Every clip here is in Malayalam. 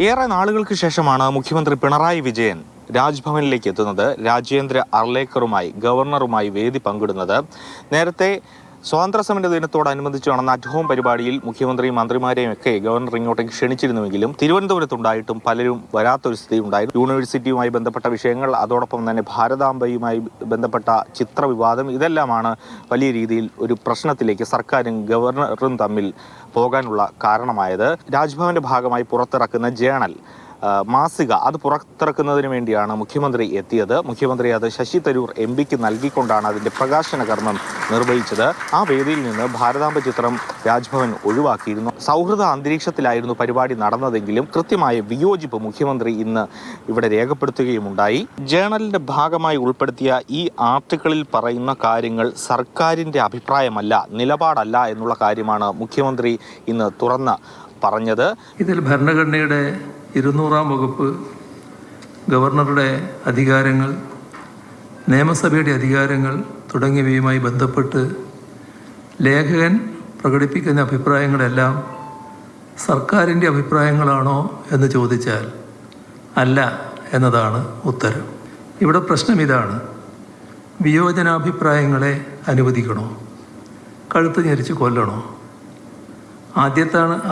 ഏറെ നാളുകൾക്ക് ശേഷമാണ് മുഖ്യമന്ത്രി പിണറായി വിജയൻ രാജ്ഭവനിലേക്ക് എത്തുന്നത്. രാജേന്ദ്ര അർലേക്കറുമായി ഗവർണറുമായി വേദി പങ്കിടുന്നത്. നേരത്തെ സ്വാതന്ത്ര്യസമര ദിനത്തോടനുബന്ധിച്ച് നടന്ന അറ്റ് ഹോം പരിപാടിയിൽ മുഖ്യമന്ത്രിയും മന്ത്രിമാരെയും ഒക്കെ ഗവർണർ ഇങ്ങോട്ടേക്ക് ക്ഷണിച്ചിരുന്നുവെങ്കിലും തിരുവനന്തപുരത്തുണ്ടായിട്ടും പലരും വരാത്തൊരു സ്ഥിതി ഉണ്ടായിരുന്നു. യൂണിവേഴ്സിറ്റിയുമായി ബന്ധപ്പെട്ട വിഷയങ്ങൾ, അതോടൊപ്പം തന്നെ ഭാരതാംബയുമായി ബന്ധപ്പെട്ട ചിത്രവിവാദം, ഇതെല്ലാമാണ് വലിയ രീതിയിൽ ഒരു പ്രശ്നത്തിലേക്ക് സർക്കാരും ഗവർണറും തമ്മിൽ പോകാനുള്ള കാരണമായത്. രാജ്ഭവന്റെ ഭാഗമായി പുറത്തിറക്കുന്ന ജേണൽ മാസിക അത് പുറത്തിറക്കുന്നതിന് വേണ്ടിയാണ് മുഖ്യമന്ത്രി എത്തിയത്. മുഖ്യമന്ത്രി അത് ശശി തരൂർ MP നൽകിക്കൊണ്ടാണ് അതിൻ്റെ പ്രകാശന കർമ്മം നിർവഹിച്ചത്. ആ വേദിയിൽ നിന്ന് ഭാരതാംബ ചിത്രം രാജ്ഭവൻ ഒഴിവാക്കിയിരുന്നു. സൗഹൃദ അന്തരീക്ഷത്തിലായിരുന്നു പരിപാടി നടന്നതെങ്കിലും കൃത്യമായ വിയോജിപ്പ് മുഖ്യമന്ത്രി ഇന്ന് ഇവിടെ രേഖപ്പെടുത്തുകയുമുണ്ടായി. ജേണലിന്റെ ഭാഗമായി ഉൾപ്പെടുത്തിയ ഈ ആർട്ടിക്കിളിൽ പറയുന്ന കാര്യങ്ങൾ സർക്കാരിൻ്റെ അഭിപ്രായമല്ല, നിലപാടല്ല എന്നുള്ള കാര്യമാണ് മുഖ്യമന്ത്രി ഇന്ന് തുറന്ന് പറഞ്ഞത്. ഇതിൽ ഭരണഘടനയുടെ 200-ാം വകുപ്പ്, ഗവർണറുടെ അധികാരങ്ങൾ, നിയമസഭയുടെ അധികാരങ്ങൾ തുടങ്ങിയവയുമായി ബന്ധപ്പെട്ട് ലേഖകൻ പ്രകടിപ്പിക്കുന്ന അഭിപ്രായങ്ങളെല്ലാം സർക്കാരിൻ്റെ അഭിപ്രായങ്ങളാണോ എന്ന് ചോദിച്ചാൽ അല്ല എന്നതാണ് ഉത്തരം. ഇവിടെ പ്രശ്നം ഇതാണ്: വിയോജനാഭിപ്രായങ്ങളെ അനുവദിക്കണോ, കഴുത്ത് ഞെരിച്ച് കൊല്ലണോ?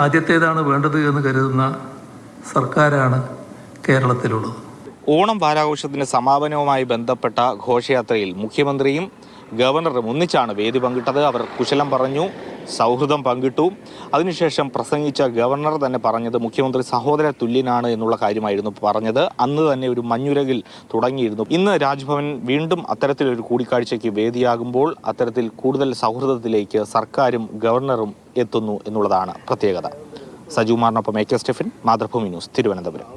ആദ്യത്തേതാണ് വേണ്ടത് എന്ന് കരുതുന്ന സർക്കാരാണ് കേരളത്തിലുള്ളത്. ഓണം വാരാഘോഷത്തിന്റെ സമാപനവുമായി ബന്ധപ്പെട്ട ഘോഷയാത്രയിൽ മുഖ്യമന്ത്രിയും ഗവർണറും ഒന്നിച്ചാണ് വേദി പങ്കിട്ടത്. അവർ കുശലം പറഞ്ഞു, സൗഹൃദം പങ്കിട്ടു. അതിനുശേഷം പ്രസംഗിച്ച ഗവർണർ തന്നെ പറഞ്ഞത് മുഖ്യമന്ത്രി സഹോദര തുല്യനാണ് എന്നുള്ള കാര്യമായിരുന്നു പറഞ്ഞത്. അന്ന് തന്നെ ഒരു മഞ്ഞുരകിൽ തുടങ്ങിയിരുന്നു. ഇന്ന് രാജ്ഭവൻ വീണ്ടും അത്തരത്തിലൊരു കൂടിക്കാഴ്ചയ്ക്ക് വേദിയാകുമ്പോൾ അത്തരത്തിൽ കൂടുതൽ സൗഹൃദത്തിലേക്ക് സർക്കാരും ഗവർണറും എത്തുന്നു എന്നുള്ളതാണ് പ്രത്യേകത. സജുമാറിനൊപ്പം AK സ്റ്റെഫിൻ, മാതൃഭൂമി ന്യൂസ്, തിരുവനന്തപുരം.